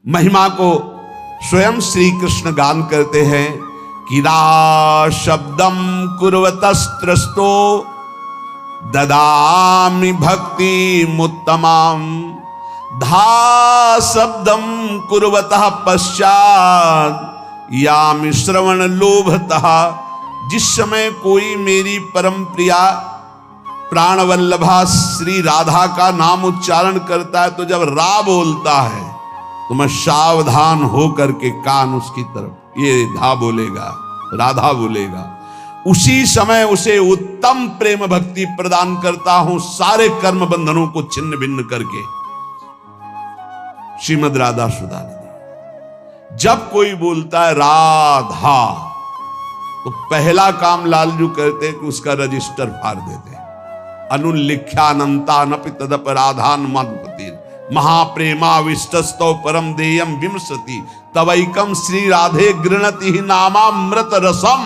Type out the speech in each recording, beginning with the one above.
महिमा को स्वयं श्री कृष्ण गान करते हैं कि रा शब्दम कुर्वतस्त्रस्तो ददामि भक्ति मुत्तमाम, धा शब्दम कुर्वतः पश्चात यामि श्रवण लोभतः। जिस समय कोई मेरी परम प्रिया प्राणवल्लभा श्री राधा का नाम उच्चारण करता है, तो जब रा बोलता है तो मैं सावधान हो करके कान उसकी तरफ, ये धा बोलेगा, राधा बोलेगा, उसी समय उसे उत्तम प्रेम भक्ति प्रदान करता हूं, सारे कर्म बंधनों को छिन्न भिन्न करके। श्रीमद राधा सुधानिधि। जब कोई बोलता है राधा, तो पहला काम लालजू करते हैं कि उसका रजिस्टर फाड़ देते हैं। अनुल्लिख्यानंतानपि तदपराधान मधुपति महाप्रेमाविष्टस्तौ परम देयम विमसति तवैकम श्री राधे गृणति ही नामामृत रसम।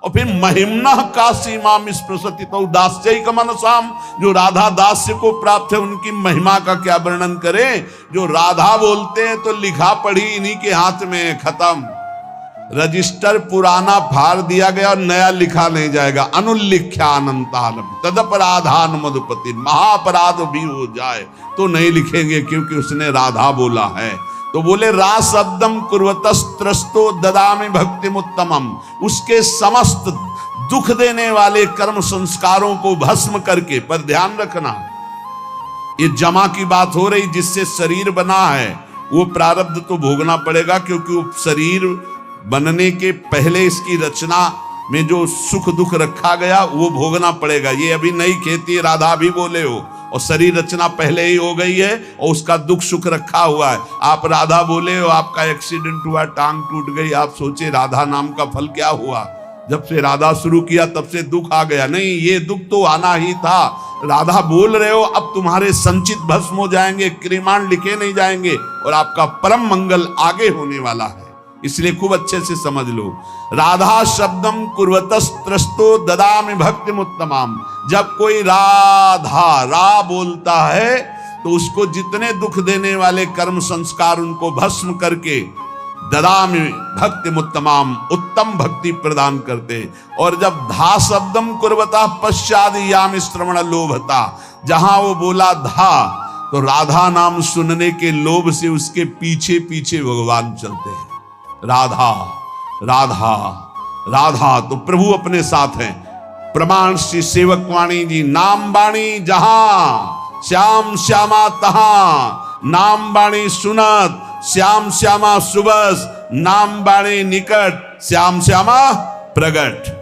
और फिर महिम्ना काशी माम स्पृशति तो दास्यैक मनसाम। जो राधा दास्य को प्राप्त है उनकी महिमा का क्या वर्णन करें। जो राधा बोलते हैं तो लिखा पढ़ी इन्हीं के हाथ में, खत्म। रजिस्टर पुराना फाड़ दिया गया और नया लिखा नहीं जाएगा। अनुल्लिख्यानंतान तदपराधान मधुपति, महाअपराध भी हो जाए तो नहीं लिखेंगे क्योंकि उसने राधा बोला है। तो बोले रा शब्दम कुर्वतस्त्रस्तो ददामि भक्ति मुत्तमम। उसके समस्त दुख देने वाले कर्म संस्कारों को भस्म करके, पर ध्यान रखना ये जमा की बात हो रही, जिससे शरीर बना है वो प्रारब्ध तो भोगना पड़ेगा, क्योंकि वो शरीर बनने के पहले इसकी रचना में जो सुख दुख रखा गया वो भोगना पड़ेगा। ये अभी नई खेती, राधा भी बोले हो, और शरीर रचना पहले ही हो गई है और उसका दुख सुख रखा हुआ है। आप राधा बोले हो, आपका एक्सीडेंट हुआ, टांग टूट गई, आप सोचे राधा नाम का फल क्या हुआ। जब से राधा शुरू किया तब से दुख आ गया। नहीं, ये दुख तो आना ही था। राधा बोल रहे हो, अब तुम्हारे संचित भस्म हो जाएंगे, क्रिमाण लिखे नहीं जाएंगे और आपका परम मंगल आगे होने वाला है। इसलिए खूब अच्छे से समझ लो। राधा शब्दम कुर्वतस्त्रस्तो ददामि भक्ति मुत्तमाम। जब कोई राधा रा बोलता है तो उसको जितने दुख देने वाले कर्म संस्कार उनको भस्म करके ददामि भक्ति मुत्तमाम, उत्तम भक्ति प्रदान करते। और जब धा शब्दम कुर्वता पश्चाद यामि श्रवण लोभता, जहां वो बोला धा तो राधा नाम सुनने के लोभ से उसके पीछे पीछे भगवान चलते हैं। राधा राधा राधा, तो प्रभु अपने साथ हैं। प्रमाण श्री सेवक वाणी जी, नाम बाणी जहां श्याम श्यामा तहां, नाम बाणी सुनत श्याम श्यामा सुबस, नाम बाणी निकट श्याम श्यामा प्रगट।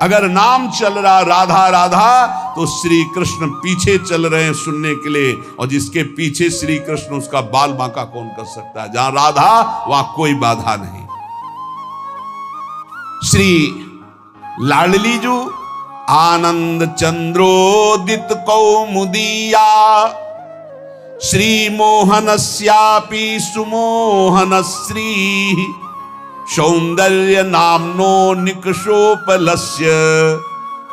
अगर नाम चल रहा राधा राधा तो श्री कृष्ण पीछे चल रहे हैं सुनने के लिए, और जिसके पीछे श्री कृष्ण उसका बाल बांका कौन कर सकता है। जहां राधा वहां कोई बाधा नहीं। श्री लाडली जू आनंद चंद्रोदित कौमुदिया, श्री मोहनस्यापि सुमोहन श्री, सौंदर्य नामनो निकषोपलस्य,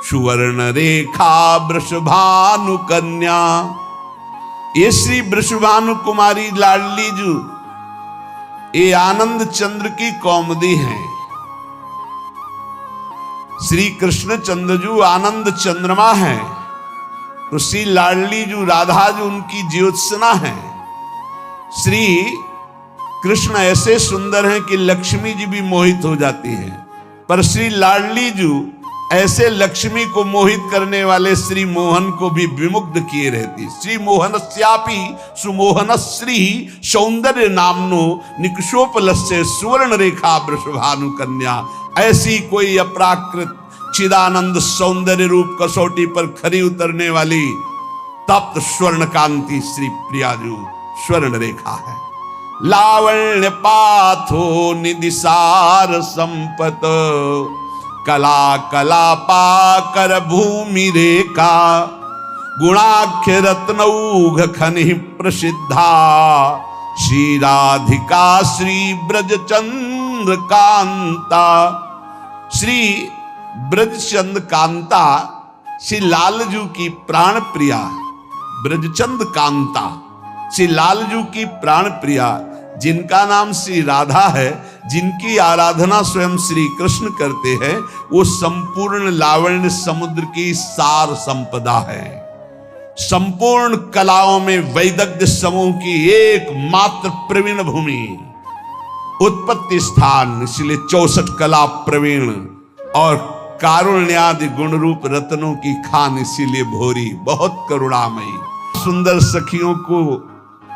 सुवर्ण रेखा वृषभानु कन्या। ये श्री वृषभानु कुमारी लाडली जू ये आनंद चंद्र की कौमुदी हैं। श्री कृष्ण चंद्रजू आनंद चंद्रमा है, तो श्री लाडली जू राधा जू उनकी ज्योत्सना है। श्री कृष्ण ऐसे सुंदर हैं कि लक्ष्मी जी भी मोहित हो जाती है, पर श्री लाडली जू ऐसे लक्ष्मी को मोहित करने वाले श्री मोहन को भी विमुग्ध किए रहती। श्री मोहनस्यापि सुमोहन श्री, सौंदर्य नामनो निकषोपलस्य, सुवर्ण रेखा वृषभानु कन्या। ऐसी कोई अपराकृत चिदानंद सौंदर्य रूप कसौटी पर खरी उतरने वाली तप्त स्वर्ण कांति श्री प्रियाजू स्वर्ण रेखा है। लावण्य पाथो निदिसार संपत, कला कला पाकर भूमि रेखा, गुणाख्य रत्नौघ खनि प्रसिद्धा, श्री राधिका श्री ब्रजचंद्र कांता। श्री ब्रजचंद कांता श्री लालजू की प्राण प्रिया, ब्रजचंद कांता श्री लालजू की प्राण प्रिया, जिनका नाम श्री राधा है, जिनकी आराधना स्वयं श्री कृष्ण करते हैं, वो संपूर्ण लावण्य समुद्र की सार संपदा है। संपूर्ण कलाओं में वैदग्ध्य समूह की एकमात्र प्रवीण भूमि, उत्पत्ति स्थान, इसलिए 64 कला प्रवीण और कारुण्यादि गुण रूप रत्नों की खान, इसीलिए भोरी, बहुत करुणामयी। सुंदर सखियों को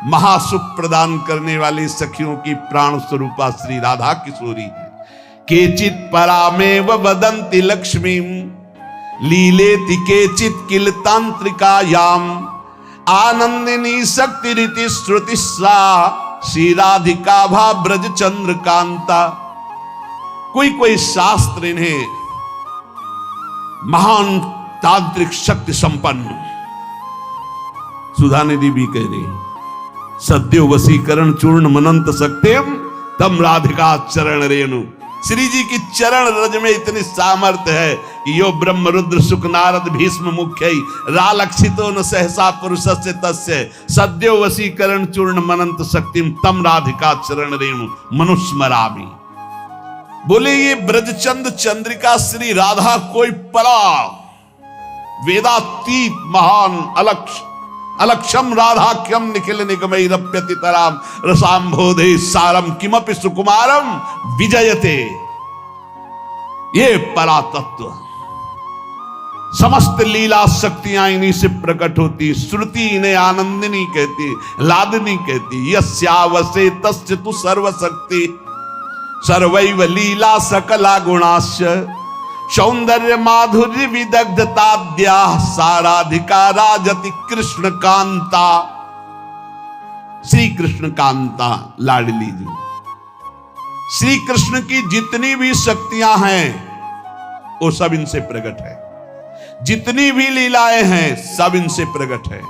महासुख प्रदान करने वाली सखियों की प्राण स्वरूपा श्री राधा किशोरी है। केचित परामेव वदन्ति लक्ष्मीं लीलेति केचित किल तांत्रिकायाम आनंदिनी शक्ति रीति श्रुति सा श्री राधिका भा ब्रज चंद्रकांता। कोई कोई शास्त्र इन्हें महान तांत्रिक शक्ति संपन्न, सुधा निधि भी कह रही, सद्यो वसीकरण चूर्ण मनंत सक्तेम तम राधिका चरण रेणु। श्री जी की चरण रज में इतनी सामर्थ्य है कि यो ब्रह्म रुद्र सुख नारद भीष्म मुख्य रालक्षितो न सहसा पुरुषस्य तस्य सद्यो वसीकरण चूर्ण मनंत शक्तिम तम राधिका चरण रेणु मनुस्मरामि। बोले ये ब्रजचंद चंद्रिका श्री राधा कोई परा वेदातीत महान अलक्षम राधाख्यम निखिल निगमैरप्यति तराम रसाम्भोधे सारम किमपि सुकुमारम विजयते। ये परा तत्व, समस्त लीला शक्तियां इन्हीं से प्रकट होती। श्रुति इन्हें आनंदिनी कहती, लादनी कहती। यस्यावसे तस्य तु सर्वशक्ति सर्वैव लीला सकला गुणाश्च सौंदर्य माधुर्य विदग्धताद्या साराधिका राजति कृष्ण कांता। श्री कृष्ण कांता लाडली जी, श्री कृष्ण की जितनी भी शक्तियां हैं वो सब इनसे प्रकट है, जितनी भी लीलाएं हैं सब इनसे प्रकट है।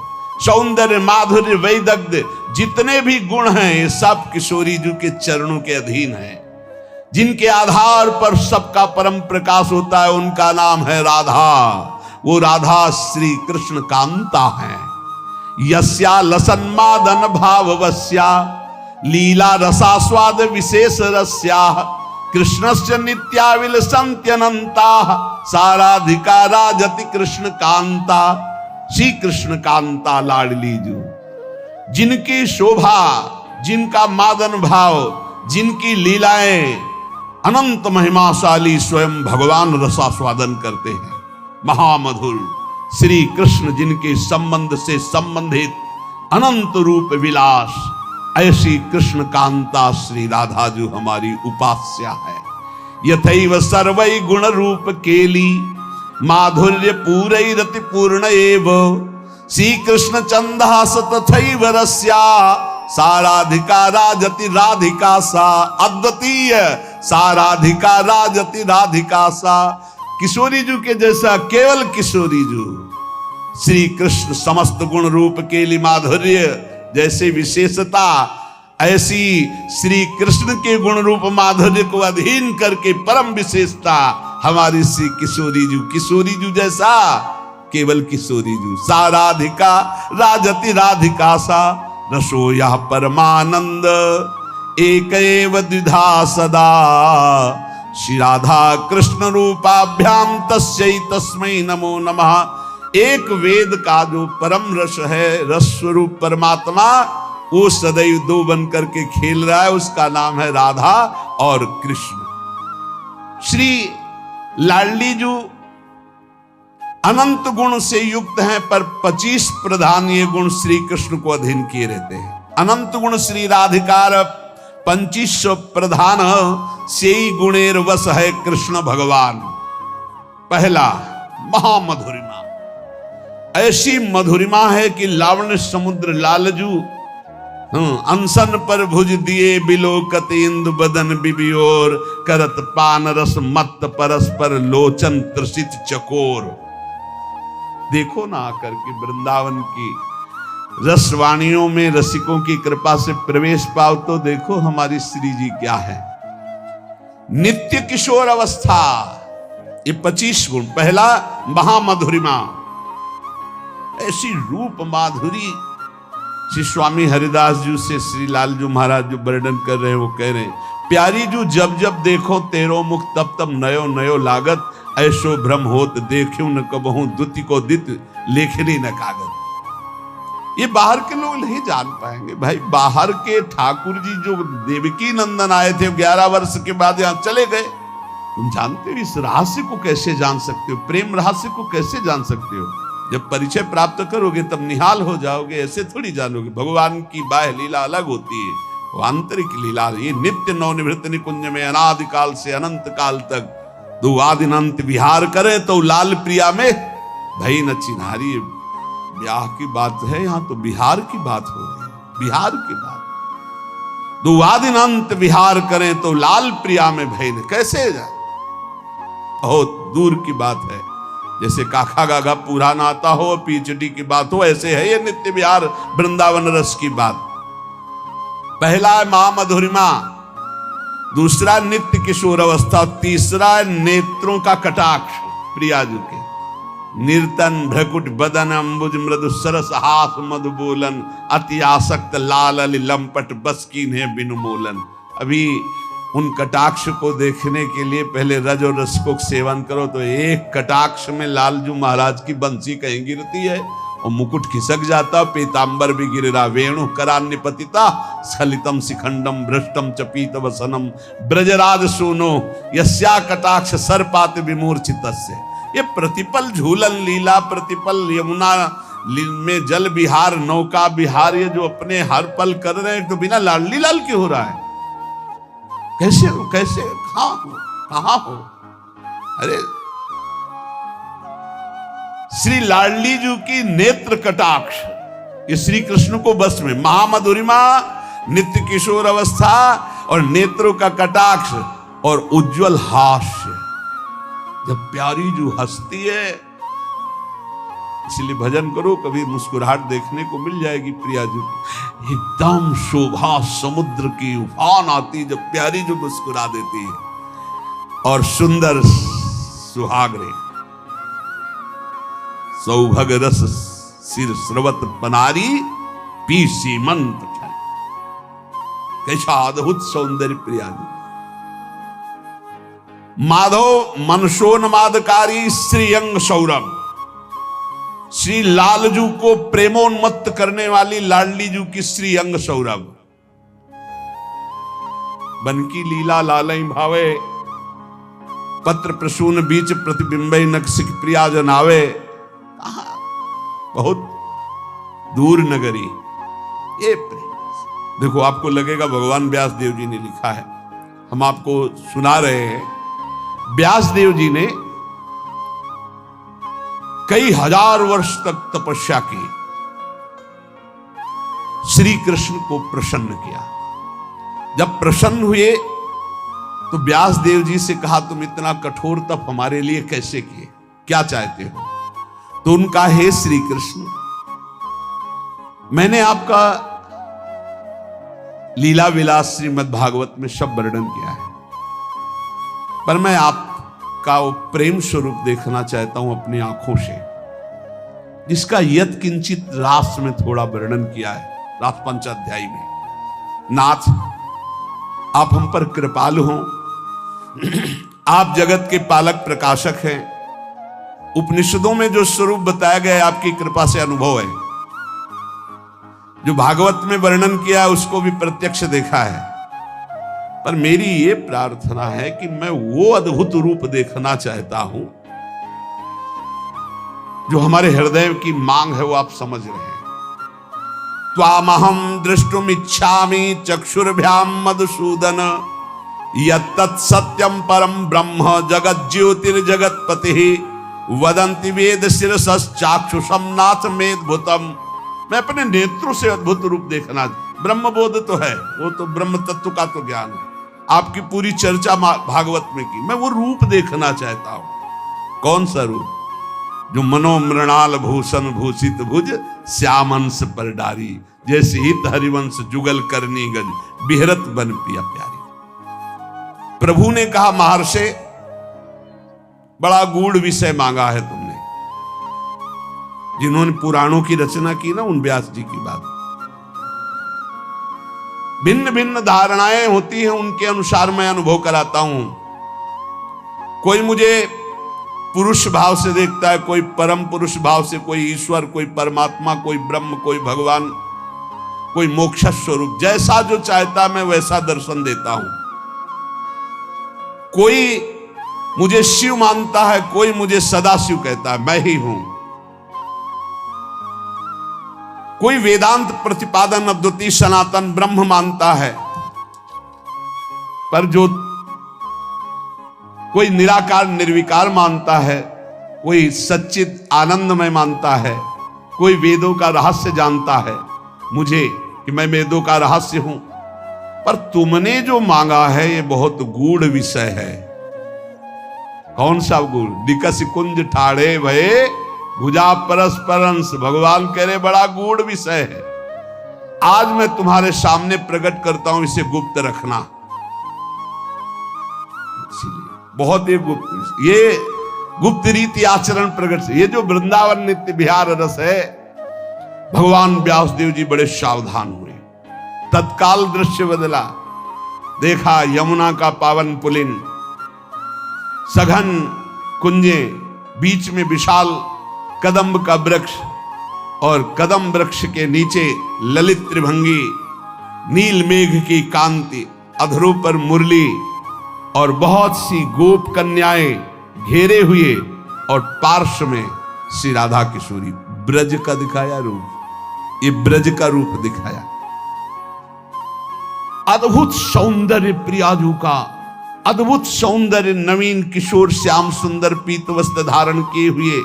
सौंदर्य माधुर्य वैदग्ध जितने भी गुण हैं ये सब किशोरी जी के चरणों के अधीन है। जिनके आधार पर सबका परम प्रकाश होता है उनका नाम है राधा। वो राधा श्री कृष्ण कांता है। यस्या लसन्मादन भाववस्या लीला रसास्वाद विशेष रस्या कृष्णस्य नित्याविल संत्यनंता साराधिका राजति कृष्ण कांता। श्री कृष्ण कांता लाडली जो, जिनकी शोभा, जिनका मादन भाव, जिनकी लीलाएं अनंत महिमाशाली स्वयं भगवान रसास्वादन करते हैं। महामधुर श्री कृष्ण जिनके संबंध से संबंधित अनंत रूप विलास, ऐसी कृष्ण कांता श्री राधा जो हमारी उपास्या है। यथैव सर्वै गुण रूप केली माधुर्य पूरै रति पूर्ण एव श्री कृष्ण चंदास तथैव रस्या साराधिका राजति राधिका सा। अद्वितीय साराधिका राजति राधिका सा। किशोरी जू के जैसा केवल किशोरी जू श्री कृष्ण समस्त गुण रूप केली माधुर्य जैसे विशेषता, ऐसी श्री कृष्ण के गुण रूप माधुर्य को अधीन करके परम विशेषता हमारी श्री किशोरी जू जैसा केवल किशोरी जू। साराधिका राजति राधिका सा रसो यह परमानंद एक एव द्विधा सदा श्री राधा कृष्ण रूपाभ्याम तस्यै तस्मै नमो नमः। एक वेद का जो परम रस है, रस स्वरूप परमात्मा, वो सदैव दो बन करके खेल रहा है, उसका नाम है राधा और कृष्ण। श्री लाडली जो अनंत गुण से युक्त हैं, पर 25 प्रधान ये गुण श्री कृष्ण को अधीन किए रहते हैं। अनंत गुण श्री राधिकार 25 प्रधान से ही गुणेर वश है कृष्ण भगवान। पहला महामधुरिमा, ऐसी मधुरिमा है कि लावण्य समुद्र लालजू अनशन पर भुज दिए बिलोकत इंदु बदन बिबियोर करत पान रस मत परस्पर लोचन त्रसित चकोर। देखो ना आकर के वृंदावन की रसवाणियों में रसिकों की कृपा से प्रवेश पाओ तो देखो हमारी श्री जी क्या है। नित्य किशोर अवस्था, ये 25 गुण। पहला महामधुरिमा, ऐसी रूप माधुरी श्री स्वामी हरिदास जी से श्री लालजू महाराज जो वर्णन कर रहे हैं वो कह रहे हैं, प्यारी जू जब जब देखो तेरो मुख तब तब नयो नयो लागत, ऐसो भ्रम होत देखूं न कबहूं द्विति को दित लेखनी न कागज। ये बाहर के लोग नहीं जान पाएंगे भाई। बाहर के ठाकुर जी जो देवकी नंदन आए थे 11 वर्ष के बाद यहां चले गए, तुम जानते हो इस रहस्य को कैसे जान सकते हो, प्रेम रहस्य को कैसे जान सकते हो? जब परिचय प्राप्त करोगे तब निहाल हो जाओगे, ऐसे थोड़ी जानोगे। भगवान की बाह्य लीला अलग होती है, वो आंतरिक लीला। ये नित्य नवनिवृत्त निकुंज में अनादिकाल से अनंत काल तक दो आदिनंत विहार करे तो लाल प्रिया में भई न चिन्हारी। ब्याह की बात है, यहां तो बिहार की बात हो रही है, बिहार की बात। दो आदिनंत विहार करें तो लाल प्रिया में भई न, कैसे जाए, बहुत दूर की बात है। जैसे काखा गागा पूरा नाता हो, पीचडी की बात हो, ऐसे है ये नित्य विहार वृंदावन रस की बात। पहला है महामधुरिमा, दूसरा नित्य किशोर अवस्था, तीसरा नेत्रों का कटाक्ष प्रियाजू के। निर्तन भ्रकुट बदन अंबुज मृदु सरस हास मधु बोलन, अति आसक्त लाल अली लंपट बस कीन्हे बिनु मोलन। अभी उन कटाक्ष को देखने के लिए पहले रज और रस को सेवन करो तो एक कटाक्ष में लालजू महाराज की बंसी कहीं गिरती है और मुकुट खिसक जाता, पीतांबर भी गिरा, वेणु करान्य पतिता स्खलितम शिखंडम भ्रष्टम चपीत वसनम ब्रजराज सोनो यस्या कटाक्ष सर्पात विमूर्छितस्य। ये प्रतिपल झूलन लीला, प्रतिपल यमुना में जल विहार, नौका विहार, ये जो अपने हर पल कर रहे हैं तो बिना लाडली लाल क्यों हो रहा है? कैसे हो, कैसे, कहां हो? अरे श्री लाडली जी की नेत्र कटाक्ष, ये श्री कृष्ण को बस में, महामधुरिमा, नित्य किशोर अवस्था और नेत्रों का कटाक्ष और उज्जवल हास्य। जब प्यारी जो हंसती है, इसलिए भजन करो, कभी मुस्कुराहट देखने को मिल जाएगी प्रिया जी की। एकदम शोभा समुद्र की उफान आती जब प्यारी जो मुस्कुरा देती है। और सुंदर सुहागरे सौभग रस सिर स्रवत पनारी पी सीमंत, कैसा अद्भुत सौंदर्य प्रिया जी। माधव मनसोन्मादकारी श्रीअंग सौरभ, श्री लालजू को प्रेमोन्मत्त करने वाली लाडली जू की श्री अंग सौरभ। बनकी लीला लालई भावे, पत्र प्रसून बीच प्रतिबिंबई नक्सिक प्रिया जनावे। कहा बहुत दूर नगरी ये प्रेम। देखो आपको लगेगा भगवान व्यास देव जी ने लिखा है, हम आपको सुना रहे हैं। व्यास देव जी ने कई हजार वर्ष तक तपस्या की, श्री कृष्ण को प्रसन्न किया। जब प्रसन्न हुए तो व्यास देव जी से कहा, तुम इतना कठोर तप हमारे लिए कैसे किए, क्या चाहते हो? तो उनका, हे श्री कृष्ण, मैंने आपका लीला विलास श्रीमद् भागवत में सब वर्णन किया है, पर मैं आपका वो प्रेम स्वरूप देखना चाहता हूं अपनी आंखों से, जिसका यत किंचित रास में थोड़ा वर्णन किया है, रास पंचाध्यायी में। नाथ, आप हम पर कृपालु हों, आप जगत के पालक प्रकाशक हैं। उपनिषदों में जो स्वरूप बताया गया है आपकी कृपा से अनुभव है, जो भागवत में वर्णन किया है उसको भी प्रत्यक्ष देखा है। पर मेरी ये प्रार्थना है कि मैं वो अद्भुत रूप देखना चाहता हूं जो हमारे हृदय की मांग है, वो आप समझ रहे हैं। त्वामहं द्रष्टुम इच्छामि चक्षुर्भ्याम मधुसूदन, यत्तत् सत्यम परम ब्रह्म जगत ज्योतिर्जगतपति, वदन्ति वेद शिरसश्चाक्षुषम नाथ मेद्भुतम। मैं अपने नेत्रों से अद्भुत रूप देखना, ब्रह्म बोध तो है, वो तो ब्रह्म तत्व का तो ज्ञान है, आपकी पूरी चर्चा भागवत में की, मैं वो रूप देखना चाहता हूं। कौन सा रूप? जो मनोमृणाल भूषण भूषित भुज श्यामंश पर डारी, जैसे हित हरिवंश जुगल करनी गज बिहरत बन पिया प्यारी। प्रभु ने कहा, महर्षि बड़ा गूढ़ विषय मांगा है तुमने। जिन्होंने पुराणों की रचना की ना, उन व्यास जी की बात, भिन्न भिन्न धारणाएं होती हैं, उनके अनुसार मैं अनुभव कराता हूं। कोई मुझे पुरुष भाव से देखता है, कोई परम पुरुष भाव से, कोई ईश्वर, कोई परमात्मा, कोई ब्रह्म, कोई भगवान, कोई मोक्ष स्वरूप। जैसा जो चाहता मैं वैसा दर्शन देता हूं। कोई मुझे शिव मानता है, कोई मुझे सदा शिव कहता है, मैं ही हूं। कोई वेदांत प्रतिपादन अद्वितीय सनातन ब्रह्म मानता है, पर जो कोई निराकार निर्विकार मानता है, कोई सच्चित आनंदमय मानता है, कोई वेदों का रहस्य जानता है मुझे कि मैं वेदों का रहस्य हूं। पर तुमने जो मांगा है ये बहुत गूढ़ विषय है। कौन सा गूढ़? दिकस कुंज ठाड़े भये भुजा परस्परंस। भगवान कह रहे बड़ा गूढ़ विषय है, आज मैं तुम्हारे सामने प्रकट करता हूं, इसे गुप्त रखना। बहुत ही गुप्त, ये गुप्त रीति आचरण प्रकट से। ये जो वृंदावन नित्य विहार रस है, भगवान व्यासदेव जी बड़े सावधान हुए। तत्काल दृश्य बदला। देखा यमुना का पावन पुलिन, सघन कुंजे, बीच में विशाल कदम्ब का वृक्ष, और कदम वृक्ष के नीचे ललित त्रिभंगी, नील मेघ की कांति, अधरों पर मुरली, और बहुत सी गोप कन्याएं घेरे हुए, और पार्श्व में श्री राधा किशोरी। ब्रज का दिखाया रूप, ये ब्रज का रूप दिखाया। अद्भुत सौंदर्य प्रियाजू का, अद्भुत सौंदर्य, नवीन किशोर श्याम सुंदर पीत वस्त्र धारण किए हुए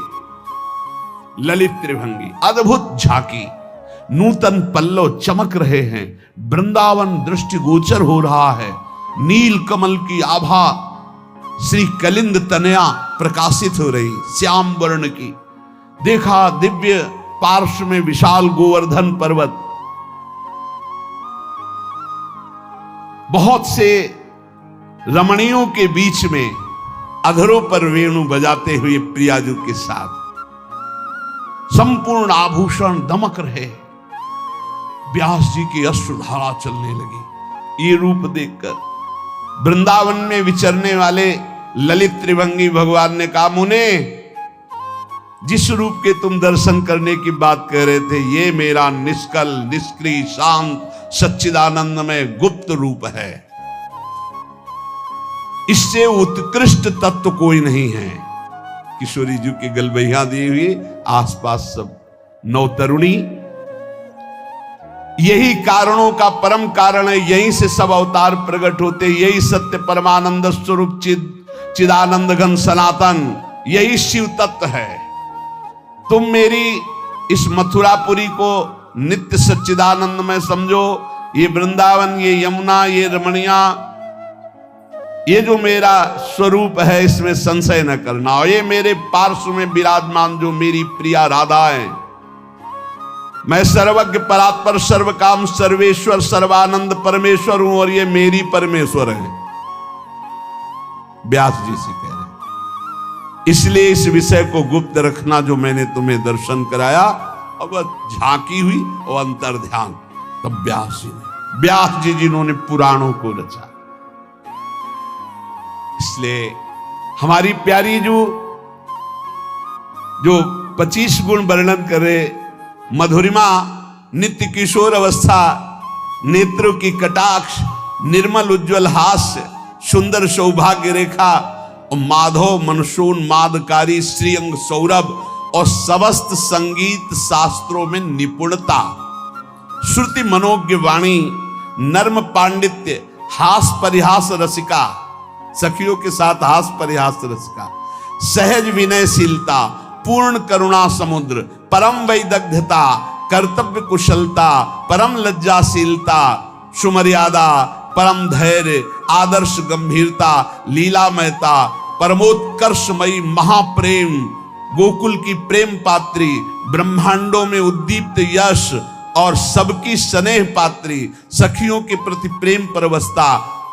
ललित त्रिभंगी, अद्भुत झांकी, नूतन पल्लव चमक रहे हैं। वृंदावन दृष्टिगोचर हो रहा है। नील कमल की आभा श्री कलिंद तनया प्रकाशित हो रही, श्याम वर्ण की। देखा दिव्य पार्श्व में विशाल गोवर्धन पर्वत, बहुत से रमणियों के बीच में अधरों पर वेणु बजाते हुए प्रियाजू के साथ संपूर्ण आभूषण दमक रहे। व्यास जी की अश्रुधारा चलने लगी। ये रूप देखकर वृंदावन में विचरने वाले ललित त्रिभंगी भगवान ने कहा, मुने, जिस रूप के तुम दर्शन करने की बात कर रहे थे, ये मेरा निष्कल, निष्क्रिय, शांत, सच्चिदानंद में गुप्त रूप है। इससे उत्कृष्ट तत्व कोई नहीं है। किशोरी जी की गलबैया दी हुई, आसपास सब नवतरुणी। यही कारणों का परम कारण है, यहीं से सब अवतार प्रकट होते। यही सत्य परमानंद स्वरूप चिदानंद घन सनातन, यही शिव तत्व है। तुम मेरी इस मथुरापुरी को नित्य सच्चिदानंद में समझो। ये वृंदावन, ये यमुना, ये रमणिया, ये जो मेरा स्वरूप है, इसमें संशय न करना। और ये मेरे पार्श्व में विराजमान जो मेरी प्रिया राधा है, मैं सर्वज्ञ परात्पर सर्वकाम सर्वेश्वर सर्वानंद परमेश्वर हूं, और ये मेरी परमेश्वर है। व्यास जी से कह रहे, इसलिए इस विषय को गुप्त रखना जो मैंने तुम्हें दर्शन कराया। अब झांकी हुई और अंतर ध्यान तब व्यास जी जिन्होंने पुराणों को रचा। इसलिए हमारी प्यारी जो 25 गुण वर्णन करे, मधुरिमा, नित्य किशोर अवस्था, नेत्रों की कटाक्ष, निर्मल उज्ज्वल हास्य, सुंदर सौभाग्य रेखा, और माधव मनसून मादकारी श्रीअंग सौरभ, और समस्त संगीत शास्त्रों में निपुणता, श्रुति मनोज्ञ वाणी, नर्म पांडित्य, हास परिहास रसिका, सखियों के साथ हास परिहास रसिका, सहज विनयशीलता, पूर्ण करुणा समुद्र, परम वैदग्ध्यता, कर्तव्य कुशलता, परम लज्जाशीलता, सुमर्यादा, परम धैर्य, आदर्श गंभीरता, लीलामयता, परमोत्कर्षमयी महाप्रेम, गोकुल की प्रेम पात्री, ब्रह्मांडों में उद्दीप्त यश और सबकी स्नेह पात्री, सखियों के प्रति प्रेम परवस्ता,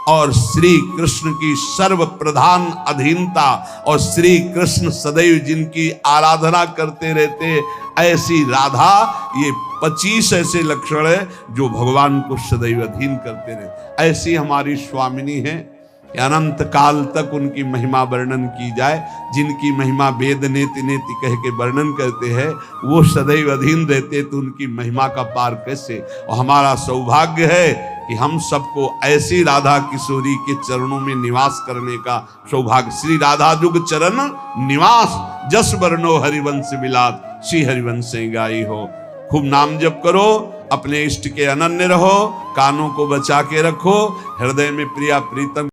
और श्री कृष्ण की सर्व प्रधान अधीनता और श्री कृष्ण सदैव जिनकी आराधना करते रहते, ऐसी राधा, ये 25 ऐसे लक्षण है जो भगवान को सदैव अधीन करते रहते। ऐसी हमारी स्वामिनी है कि अनंत काल तक उनकी महिमा वर्णन की जाए। जिनकी महिमा वेद नेति नेति कह के वर्णन करते हैं, वो सदैव अधीन रहते, तो उनकी महिमा का पार कैसे। और हमारा सौभाग्य है कि हम सबको ऐसी राधा किशोरी के चरणों में निवास करने का सौभाग्य। श्री राधा जुग चरण निवास, जस वर्णो हरिवंश विलास, श्री हरिवंश गाई हो। खूब नाम जप करो, अपने इष्ट के अनन्य रहो, कानों को बचा के रखो, हृदय में प्रिया प्रीतम